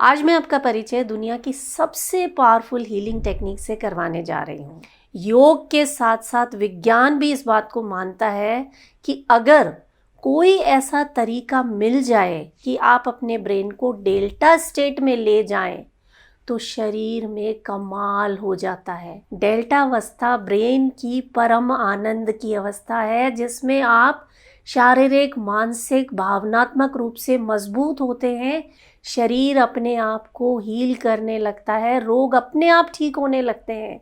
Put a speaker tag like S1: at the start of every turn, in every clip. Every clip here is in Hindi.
S1: आज मैं आपका परिचय दुनिया की सबसे पावरफुल हीलिंग टेक्निक से करवाने जा रही हूँ। योग के साथ साथ विज्ञान भी इस बात को मानता है कि अगर कोई ऐसा तरीका मिल जाए कि आप अपने ब्रेन को डेल्टा स्टेट में ले जाएं, तो शरीर में कमाल हो जाता है। डेल्टा अवस्था ब्रेन की परम आनंद की अवस्था है, जिसमें आप शारीरिक, मानसिक, भावनात्मक रूप से मजबूत होते हैं। शरीर अपने आप को हील करने लगता है, रोग अपने आप ठीक होने लगते हैं।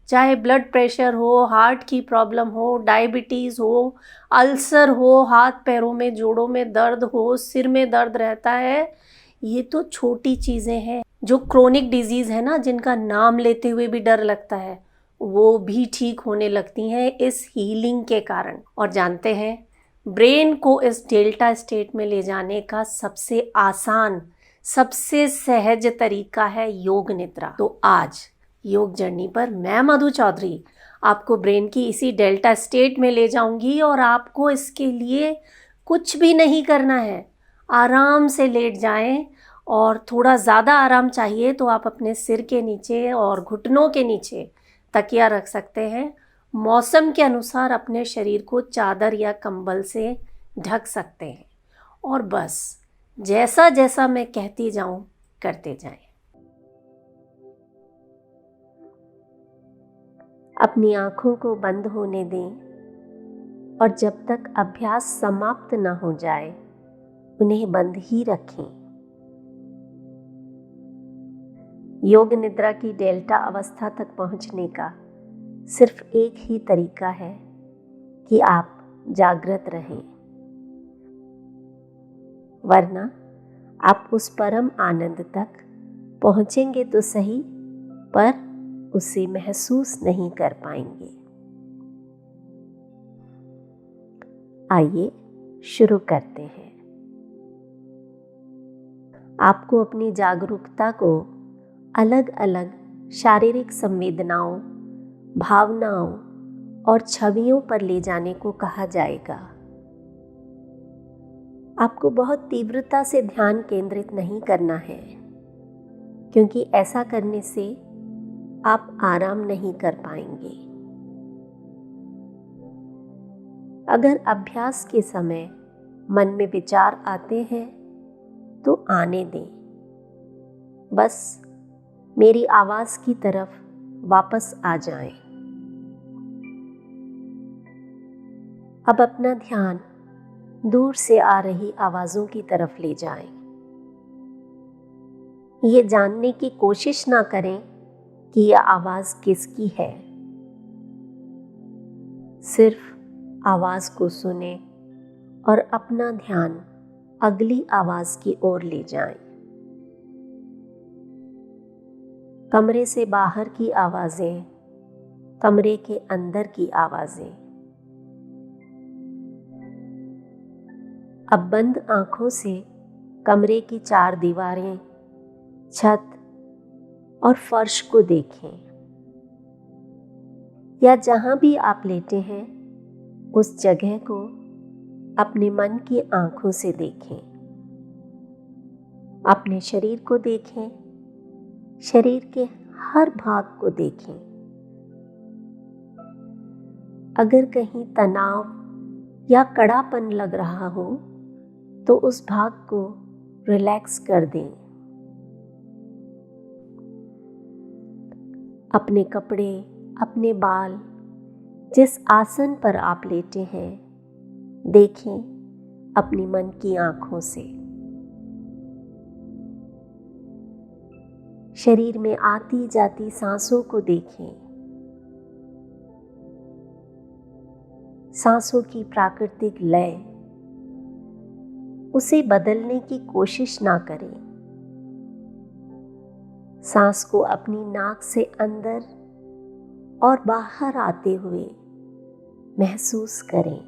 S1: चाहे ब्लड प्रेशर हो, हार्ट की प्रॉब्लम हो, डायबिटीज़ हो, अल्सर हो, हाथ पैरों में जोड़ों में दर्द हो, सिर में दर्द रहता है, ये तो छोटी चीज़ें हैं। जो क्रोनिक डिजीज़ है ना, जिनका नाम लेते हुए भी डर लगता है, वो भी ठीक होने लगती हैं इस हीलिंग के कारण। और जानते हैं, ब्रेन को इस डेल्टा स्टेट में ले जाने का सबसे आसान, सबसे सहज तरीका है योग निद्रा। तो आज योग जर्नी पर मैं मधु चौधरी आपको ब्रेन की इसी डेल्टा स्टेट में ले जाऊंगी, और आपको इसके लिए कुछ भी नहीं करना है। आराम से लेट जाएं, और थोड़ा ज़्यादा आराम चाहिए तो आप अपने सिर के नीचे और घुटनों के नीचे तकिया रख सकते हैं। मौसम के अनुसार अपने शरीर को चादर या कंबल से ढक सकते हैं, और बस जैसा जैसा मैं कहती जाऊं करते जाएं। अपनी आँखों को बंद होने दें, और जब तक अभ्यास समाप्त न हो जाए उन्हें बंद ही रखें। योग निद्रा की डेल्टा अवस्था तक पहुंचने का सिर्फ एक ही तरीका है कि आप जागृत रहें, वरना आप उस परम आनंद तक पहुंचेंगे तो सही, पर उसे महसूस नहीं कर पाएंगे। आइए शुरू करते हैं। आपको अपनी जागरूकता को अलग अलग शारीरिक संवेदनाओं, भावनाओं और छवियों पर ले जाने को कहा जाएगा। आपको बहुत तीव्रता से ध्यान केंद्रित नहीं करना है, क्योंकि ऐसा करने से आप आराम नहीं कर पाएंगे। अगर अभ्यास के समय मन में विचार आते हैं तो आने दें, बस मेरी आवाज़ की तरफ वापस आ जाएं। अब अपना ध्यान दूर से आ रही आवाज़ों की तरफ ले जाएं। ये जानने की कोशिश ना करें कि यह आवाज़ किसकी है, सिर्फ आवाज़ को सुने और अपना ध्यान अगली आवाज़ की ओर ले जाएं। कमरे से बाहर की आवाज़ें, कमरे के अंदर की आवाज़ें। अब बंद आँखों से कमरे की चार दीवारें, छत और फर्श को देखें, या जहाँ भी आप लेटे हैं उस जगह को अपने मन की आँखों से देखें। अपने शरीर को देखें, शरीर के हर भाग को देखें। अगर कहीं तनाव या कड़ापन लग रहा हो तो उस भाग को रिलैक्स कर दें। अपने कपड़े, अपने बाल, जिस आसन पर आप लेटे हैं, देखें अपनी मन की आँखों से। शरीर में आती जाती सांसों को देखें। सांसों की प्राकृतिक लय, उसे बदलने की कोशिश ना करें। सांस को अपनी नाक से अंदर और बाहर आते हुए महसूस करें।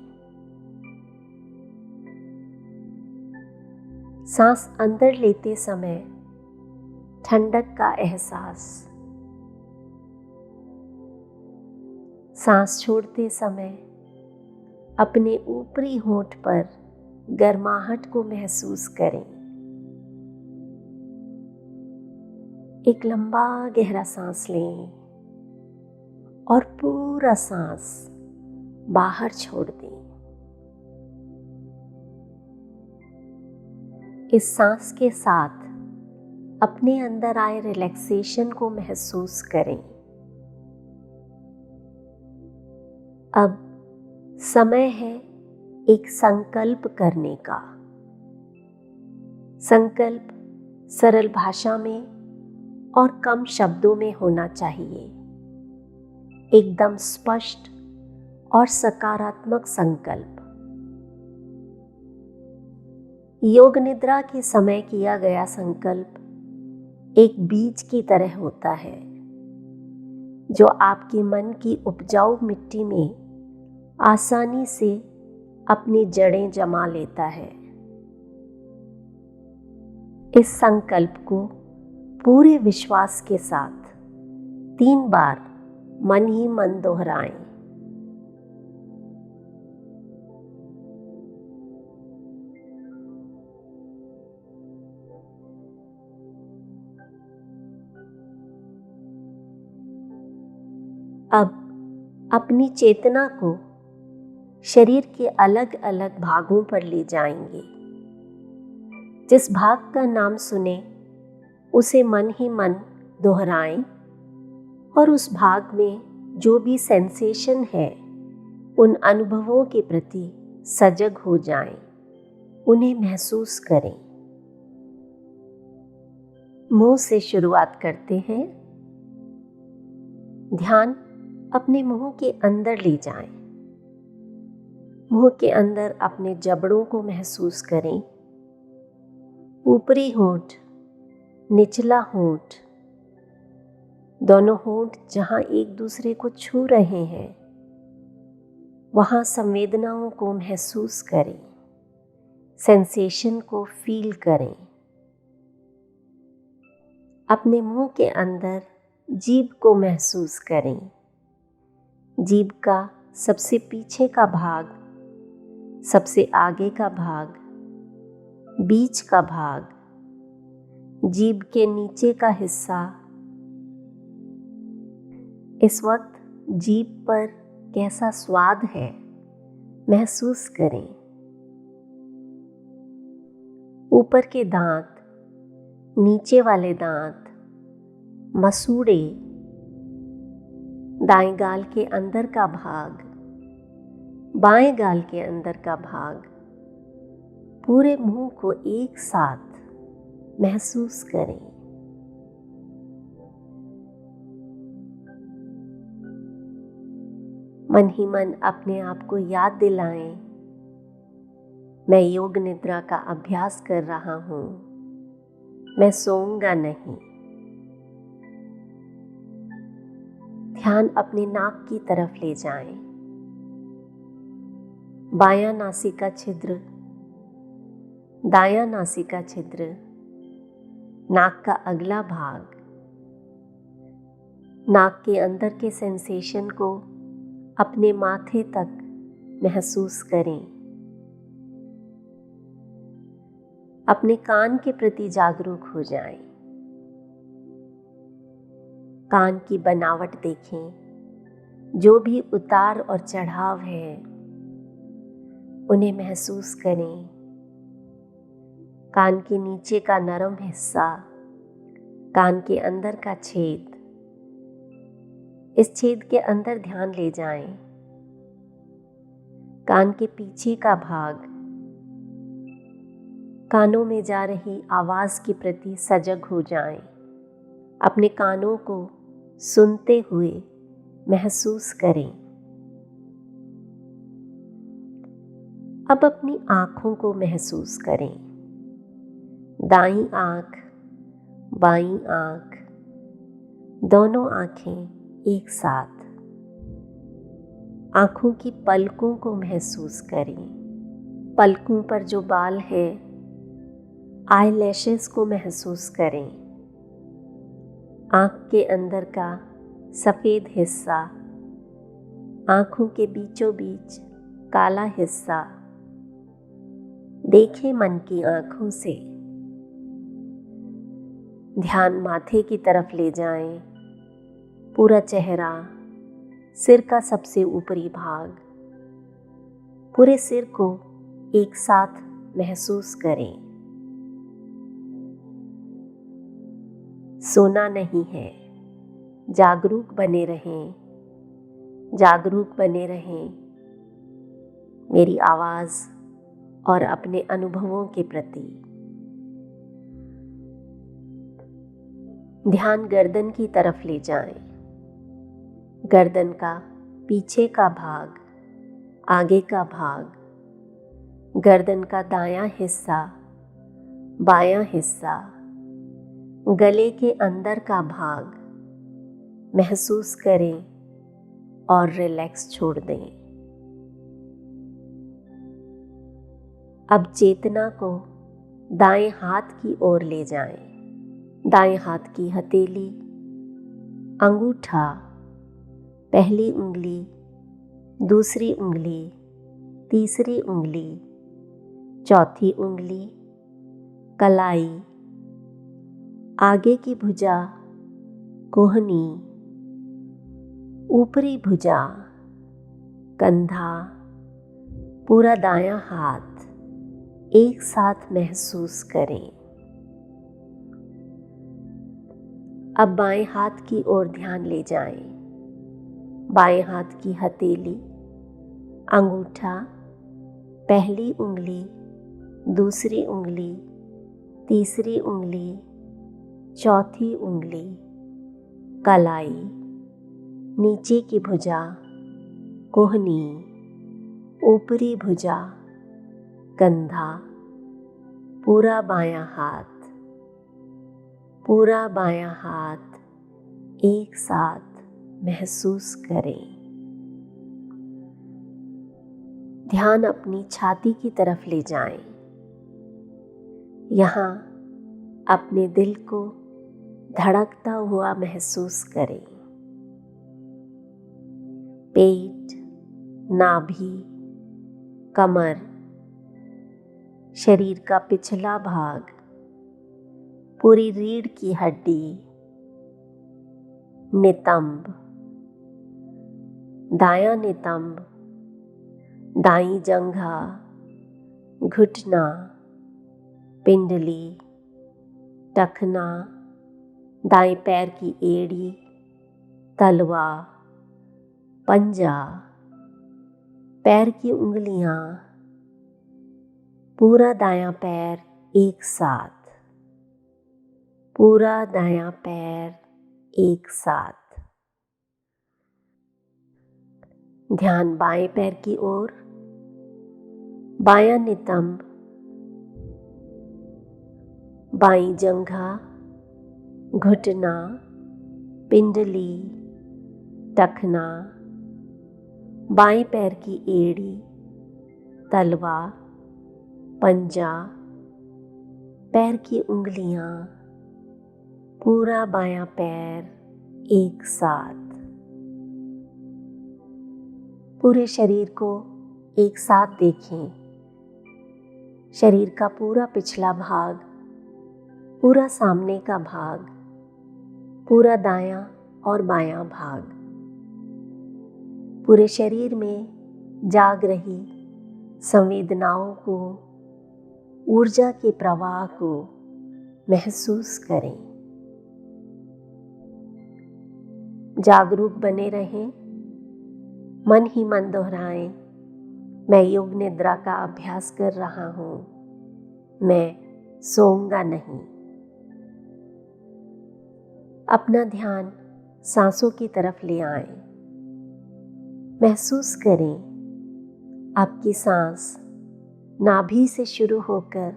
S1: सांस अंदर लेते समय ठंडक का एहसास, सांस छोड़ते समय अपने ऊपरी होंठ पर गर्माहट को महसूस करें। एक लंबा गहरा सांस लें और पूरा सांस बाहर छोड़ दें। इस सांस के साथ अपने अंदर आए रिलैक्सेशन को महसूस करें। अब समय है एक संकल्प करने का। संकल्प सरल भाषा में और कम शब्दों में होना चाहिए। एकदम स्पष्ट और सकारात्मक संकल्प। योग निद्रा के समय किया गया संकल्प एक बीज की तरह होता है जो आपके मन की उपजाऊ मिट्टी में आसानी से अपनी जड़ें जमा लेता है। इस संकल्प को पूरे विश्वास के साथ 3 बार मन ही मन दोहराएं। अब अपनी चेतना को शरीर के अलग अलग भागों पर ले जाएंगे। जिस भाग का नाम सुने उसे मन ही मन दोहराएं और उस भाग में जो भी सेंसेशन है उन अनुभवों के प्रति सजग हो जाएं, उन्हें महसूस करें। मुंह से शुरुआत करते हैं। ध्यान अपने मुंह के अंदर ले जाएं। मुंह के अंदर अपने जबड़ों को महसूस करें। ऊपरी होंठ, निचला होंठ, दोनों होंठ जहां एक दूसरे को छू रहे हैं वहां संवेदनाओं को महसूस करें। सेंसेशन को फील करें। अपने मुंह के अंदर जीभ को महसूस करें। जीभ का सबसे पीछे का भाग, सबसे आगे का भाग, बीच का भाग, जीभ के नीचे का हिस्सा। इस वक्त जीभ पर कैसा स्वाद है महसूस करें। ऊपर के दांत, नीचे वाले दांत, मसूड़े, दाएं गाल के अंदर का भाग, बाएं गाल के अंदर का भाग, पूरे मुंह को एक साथ महसूस करें। मन ही मन अपने आप को याद दिलाएं, मैं योग निद्रा का अभ्यास कर रहा हूं, मैं सोऊंगा नहीं। ध्यान अपने नाक की तरफ ले जाएं। बायां नासिका छिद्र, दायां नासिका छिद्र, नाक का अगला भाग, नाक के अंदर के सेंसेशन को अपने माथे तक महसूस करें। अपने कान के प्रति जागरूक हो जाएं। कान की बनावट देखें। जो भी उतार और चढ़ाव है उन्हें महसूस करें। कान के नीचे का नरम हिस्सा, कान के अंदर का छेद, इस छेद के अंदर ध्यान ले जाएं। कान के पीछे का भाग, कानों में जा रही आवाज के प्रति सजग हो जाएं। अपने कानों को सुनते हुए महसूस करें। अब अपनी आंखों को महसूस करें। दाईं आंख, बाईं आंख, दोनों आंखें एक साथ। आंखों की पलकों को महसूस करें। पलकों पर जो बाल है, आईलैशेस को महसूस करें। आंख के अंदर का सफेद हिस्सा, आंखों के बीचों बीच काला हिस्सा। देखें मन की आंखों से। ध्यान माथे की तरफ ले जाएं, पूरा चेहरा, सिर का सबसे ऊपरी भाग, पूरे सिर को एक साथ महसूस करें। सोना नहीं है, जागरूक बने रहें, जागरूक बने रहें मेरी आवाज़ और अपने अनुभवों के प्रति। ध्यान गर्दन की तरफ ले जाएं, गर्दन का पीछे का भाग, आगे का भाग, गर्दन का दायां हिस्सा, बायां हिस्सा, गले के अंदर का भाग महसूस करें और रिलैक्स छोड़ दें। अब चेतना को दाएं हाथ की ओर ले जाएं। दाएं हाथ की हथेली, अंगूठा, पहली उंगली, दूसरी उंगली, तीसरी उंगली, चौथी उंगली, कलाई, आगे की भुजा, कोहनी, ऊपरी भुजा, कंधा, पूरा दायां हाथ एक साथ महसूस करें। अब बाएं हाथ की ओर ध्यान ले जाएं। बाएं हाथ की हथेली, अंगूठा, पहली उंगली, दूसरी उंगली, तीसरी उंगली, चौथी उंगली, कलाई, नीचे की भुजा, कोहनी, ऊपरी भुजा, कंधा, पूरा बायां हाथ, पूरा बायां हाथ एक साथ महसूस करें। ध्यान अपनी छाती की तरफ ले जाएं। यहाँ अपने दिल को धड़कता हुआ महसूस करें। पेट, नाभि, कमर, शरीर का पिछला भाग, पूरी रीढ़ की हड्डी, नितंब, दायां नितंब, दाईं जंघा, घुटना, पिंडली, टखना, दाएं पैर की एड़ी, तलवा, पंजा, पैर की उंगलियां, पूरा दायां पैर एक साथ, पूरा दायां पैर एक साथ। ध्यान बाएं पैर की ओर, बायां नितंब, बाईं जंघा, घुटना, पिंडली, टखना, बाएं पैर की एड़ी, तलवा, पंजा, पैर की उंगलियां, पूरा बायां पैर एक साथ। पूरे शरीर को एक साथ देखें। शरीर का पूरा पिछला भाग, पूरा सामने का भाग, पूरा दायां और बायां भाग, पूरे शरीर में जाग रही संवेदनाओं को, ऊर्जा के प्रवाह को महसूस करें। जागरूक बने रहें। मन ही मन दोहराएं, मैं योग निद्रा का अभ्यास कर रहा हूँ, मैं सोऊंगा नहीं। अपना ध्यान सांसों की तरफ ले आएं। महसूस करें आपकी सांस नाभि से शुरू होकर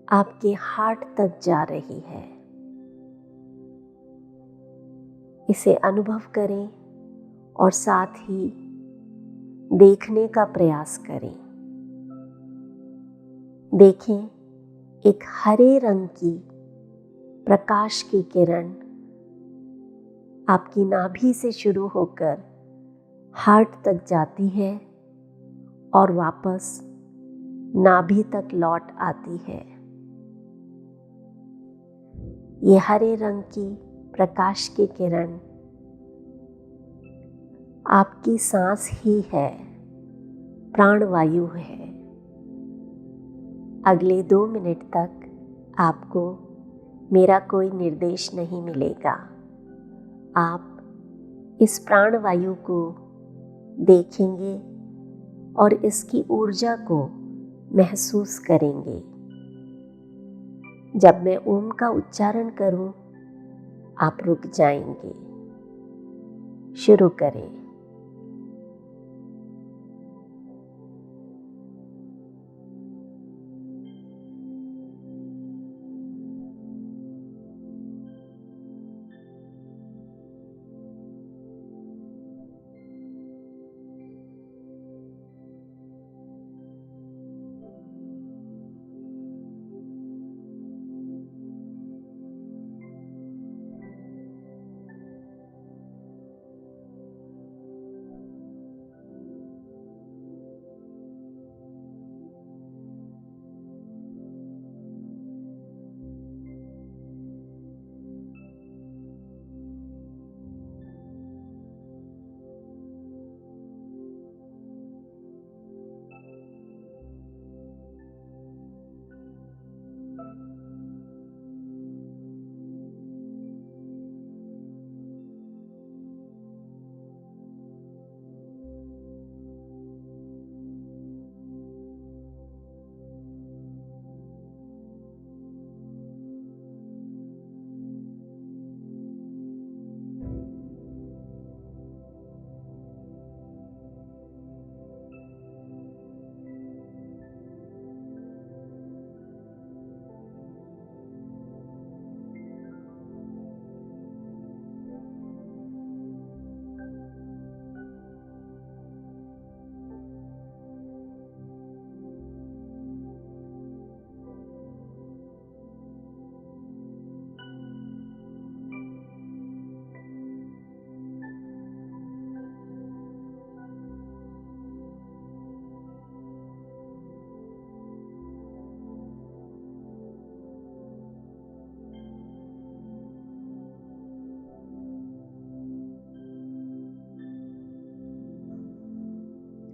S1: आपके हार्ट तक जा रही है। इसे अनुभव करें और साथ ही देखने का प्रयास करें। देखें एक हरे रंग की प्रकाश की किरण आपकी नाभि से शुरू होकर हार्ट तक जाती है और वापस नाभि तक लौट आती है। ये हरे रंग की प्रकाश की किरण आपकी सांस ही है, प्राणवायु है। अगले 2 मिनट तक आपको मेरा कोई निर्देश नहीं मिलेगा। आप इस प्राणवायु को देखेंगे और इसकी ऊर्जा को महसूस करेंगे। जब मैं ओम का उच्चारण करूं, आप रुक जाएंगे। शुरू करें।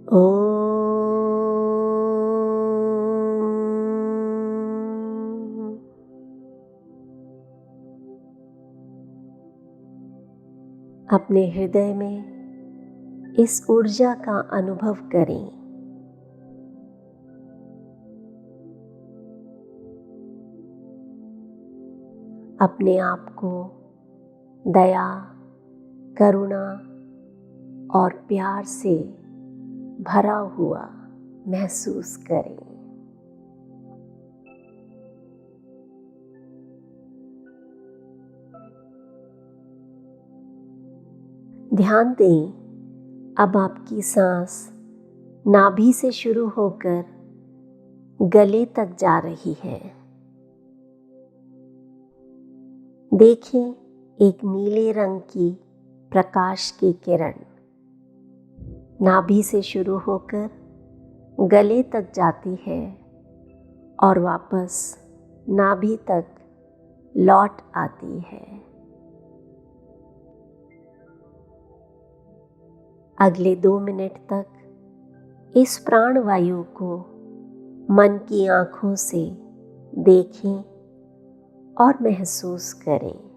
S1: ओम। अपने हृदय में इस ऊर्जा का अनुभव करें। अपने आप को दया, करुणा और प्यार से भरा हुआ महसूस करें। ध्यान दें, अब आपकी सांस नाभि से शुरू होकर गले तक जा रही है। देखें, एक नीले रंग की प्रकाश की किरण नाभि से शुरू होकर गले तक जाती है और वापस नाभि तक लौट आती है। अगले 2 मिनट तक इस प्राणवायु को मन की आंखों से देखें और महसूस करें।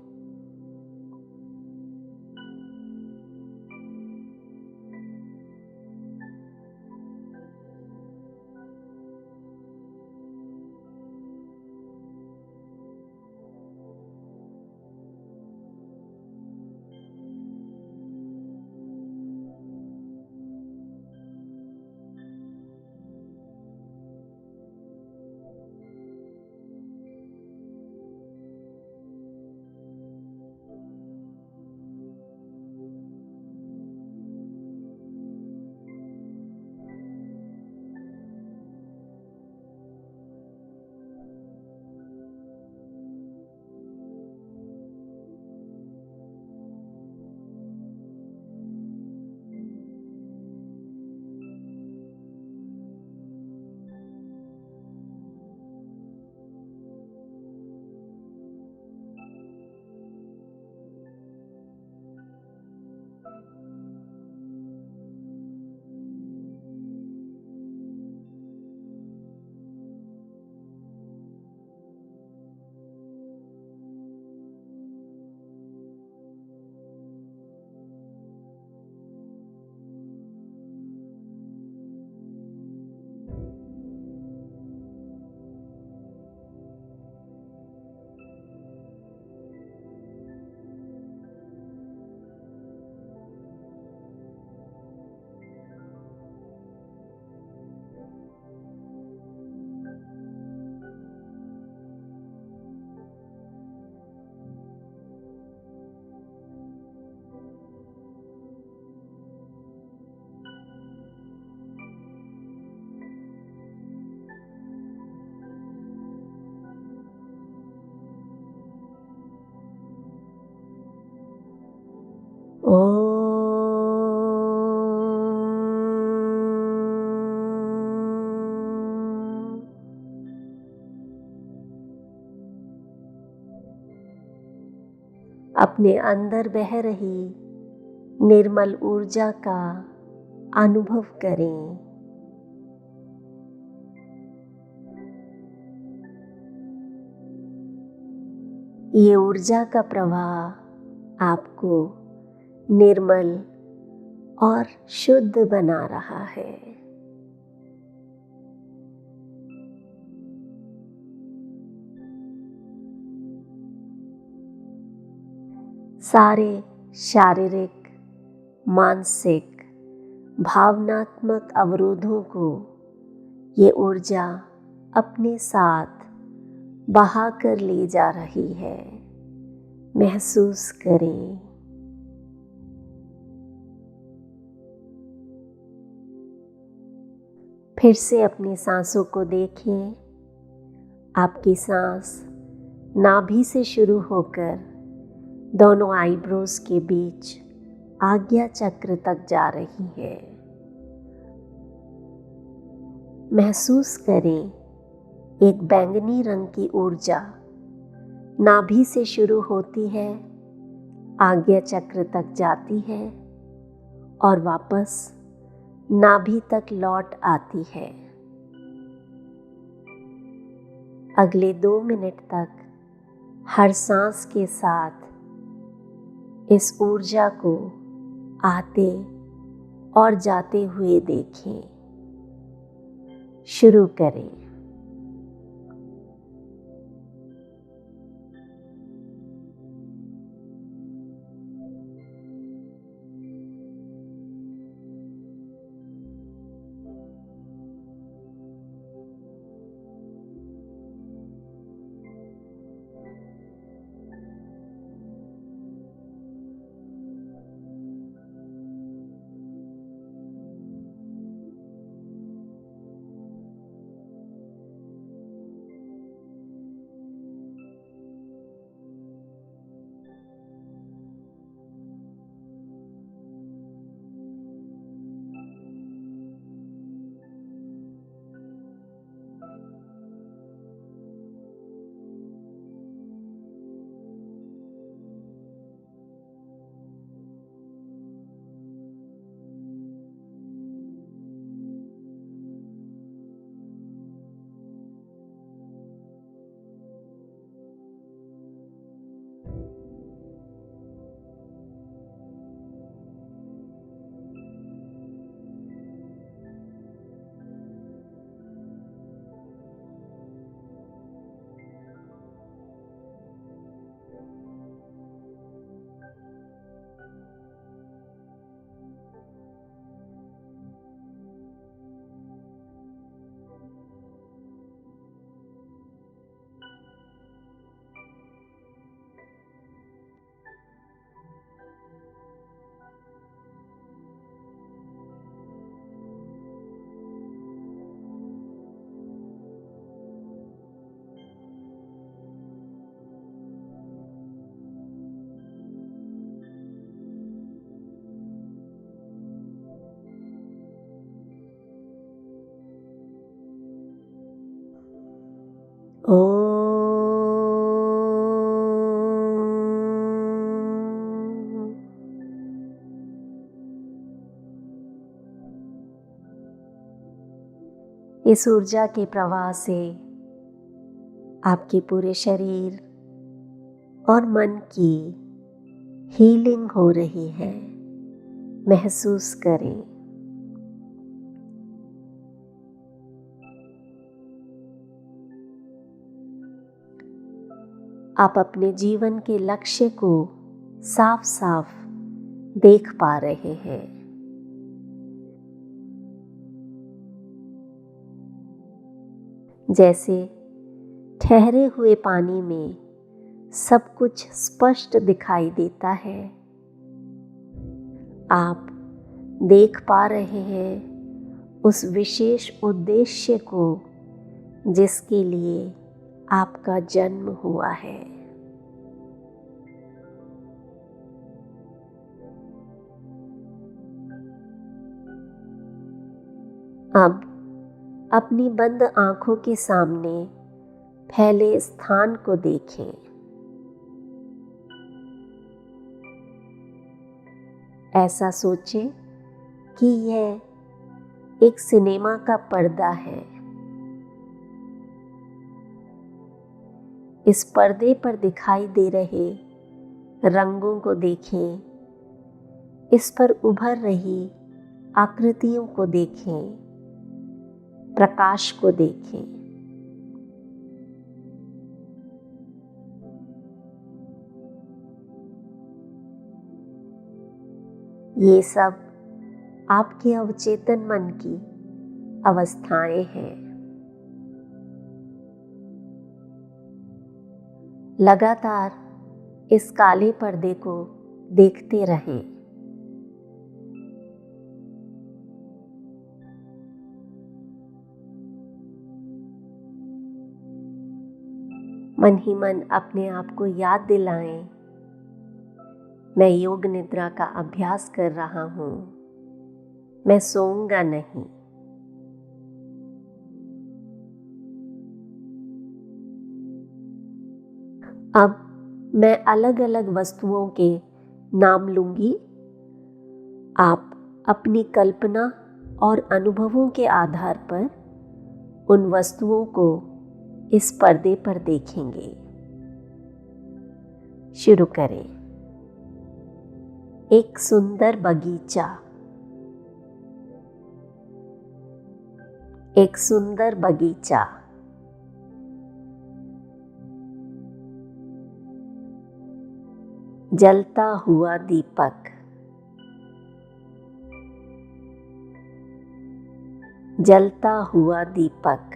S1: अपने अंदर बह रही निर्मल ऊर्जा का अनुभव करें। ये ऊर्जा का प्रवाह आपको निर्मल और शुद्ध बना रहा है। सारे शारीरिक, मानसिक, भावनात्मक अवरोधों को ये ऊर्जा अपने साथ बहा कर ले जा रही है। महसूस करें। फिर से अपनी सांसों को देखें। आपकी सांस नाभि से शुरू होकर दोनों आईब्रोज के बीच आज्ञा चक्र तक जा रही है। महसूस करें, एक बैंगनी रंग की ऊर्जा नाभि से शुरू होती है, आज्ञा चक्र तक जाती है और वापस नाभि तक लौट आती है। अगले 2 मिनट तक हर सांस के साथ इस ऊर्जा को आते और जाते हुए देखें। शुरू करें। इस ऊर्जा के प्रवाह से आपके पूरे शरीर और मन की हीलिंग हो रही है। महसूस करें। आप अपने जीवन के लक्ष्य को साफ साफ देख पा रहे हैं। जैसे ठहरे हुए पानी में सब कुछ स्पष्ट दिखाई देता है, आप देख पा रहे हैं उस विशेष उद्देश्य को जिसके लिए आपका जन्म हुआ है। अब अपनी बंद आंखों के सामने फैले स्थान को देखें। ऐसा सोचें कि यह एक सिनेमा का पर्दा है। इस पर्दे पर दिखाई दे रहे रंगों को देखें, इस पर उभर रही आकृतियों को देखें, प्रकाश को देखें। ये सब आपके अवचेतन मन की अवस्थाएं हैं। लगातार इस काले पर्दे को देखते रहें। मन ही मन अपने आप को याद दिलाएं, मैं योग निद्रा का अभ्यास कर रहा हूँ, मैं सोऊंगा नहीं। अब मैं अलग अलग वस्तुओं के नाम लूंगी। आप अपनी कल्पना और अनुभवों के आधार पर उन वस्तुओं को इस पर्दे पर देखेंगे। शुरू करें। एक सुंदर बगीचा, एक सुंदर बगीचा। जलता हुआ दीपक, जलता हुआ दीपक।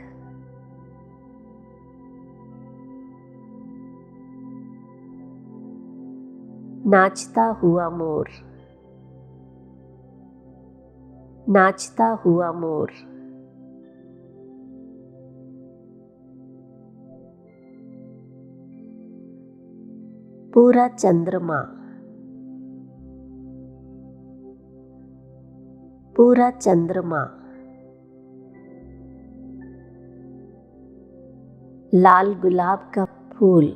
S1: नाचता हुआ मोर, नाचता हुआ मोर। पूरा चंद्रमा, पूरा चंद्रमा। लाल गुलाब का फूल,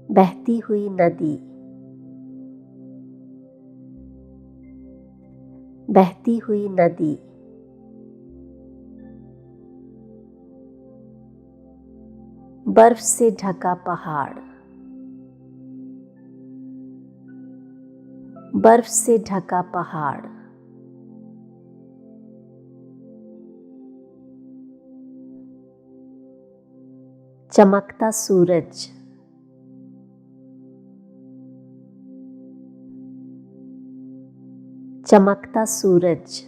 S1: बहती हुई नदी, बहती हुई नदी। बर्फ से ढका पहाड़, बर्फ से ढका पहाड़। चमकता सूरज, चमकता सूरज।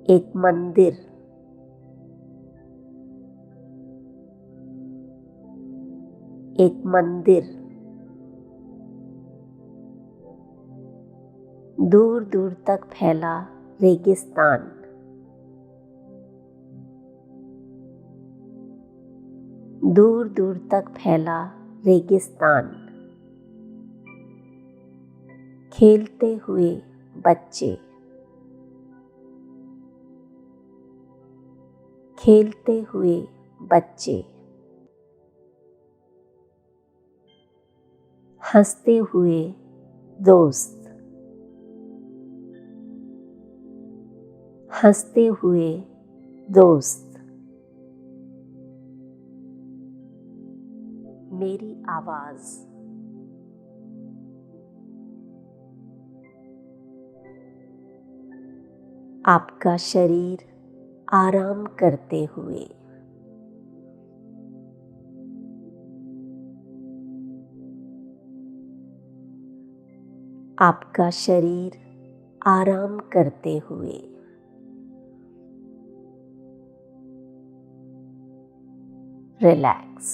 S1: एक मंदिर, एक मंदिर। दूर दूर तक फैला रेगिस्तान, दूर दूर तक फैला रेगिस्तान। खेलते हुए बच्चे, खेलते हुए बच्चे। हंसते हुए दोस्त, हंसते हुए दोस्त, मेरी आवाज, आपका शरीर आराम करते हुए, आपका शरीर आराम करते हुए, रिलैक्स।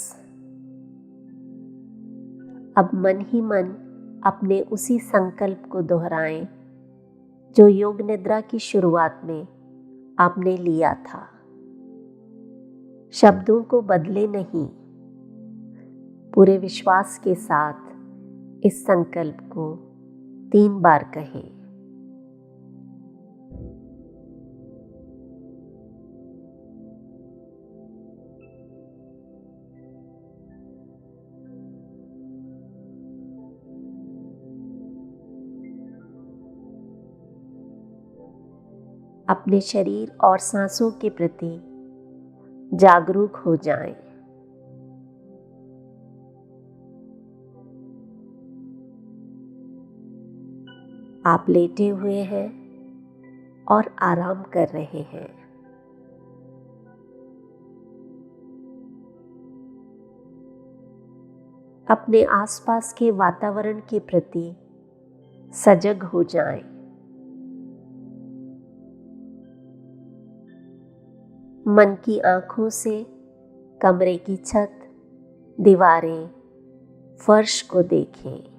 S1: अब मन ही मन अपने उसी संकल्प को दोहराएं जो योग निद्रा की शुरुआत में आपने लिया था। शब्दों को बदले नहीं, पूरे विश्वास के साथ इस संकल्प को 3 बार कहें। अपने शरीर और सांसों के प्रति जागरूक हो जाएं। आप लेटे हुए हैं और आराम कर रहे हैं। अपने आसपास के वातावरण के प्रति सजग हो जाएं। मन की आंखों से कमरे की छत, दीवारें, फर्श को देखें।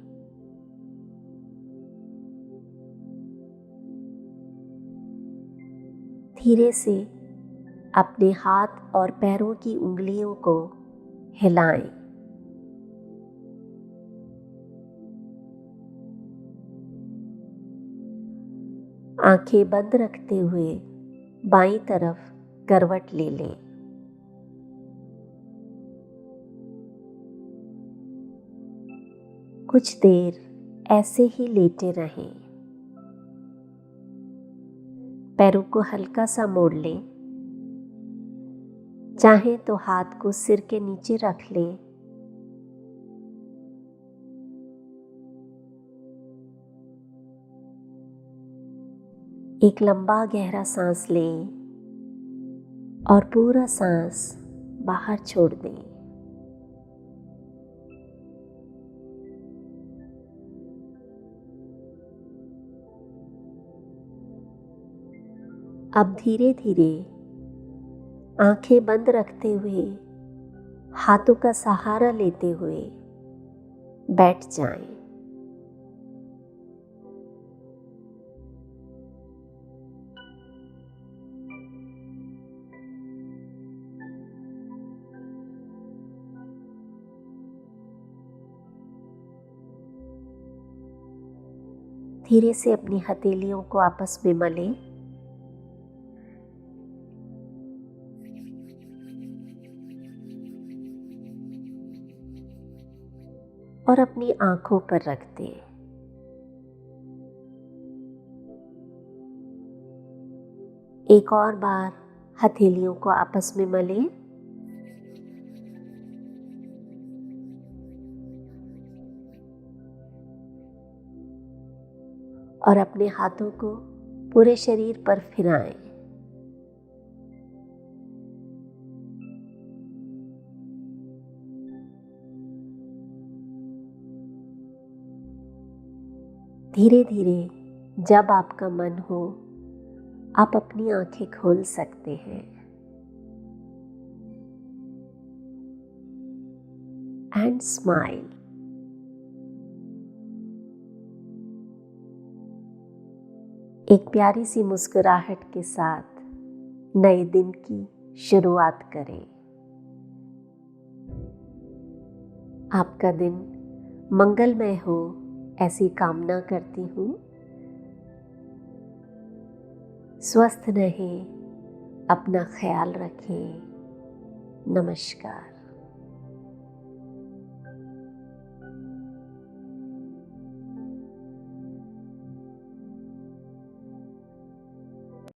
S1: धीरे से अपने हाथ और पैरों की उंगलियों को हिलाएं। आंखें बंद रखते हुए बाईं तरफ करवट ले लें। कुछ देर ऐसे ही लेटे रहें। पैरों को हल्का सा मोड़ लें। चाहे तो हाथ को सिर के नीचे रख लें। एक लंबा गहरा सांस लें और पूरा सांस बाहर छोड़ दें। अब धीरे धीरे आंखें बंद रखते हुए हाथों का सहारा लेते हुए बैठ जाएं। धीरे से अपनी हथेलियों को आपस में मलें और अपनी आंखों पर रख दें। एक और बार हथेलियों को आपस में मलें और अपने हाथों को पूरे शरीर पर फिराएं। धीरे धीरे जब आपका मन हो आप अपनी आंखें खोल सकते हैं। And smile. एक प्यारी सी मुस्कुराहट के साथ नए दिन की शुरुआत करें। आपका दिन मंगलमय हो ऐसी कामना करती हूँ। स्वस्थ रहें, अपना ख्याल रखें। नमस्कार।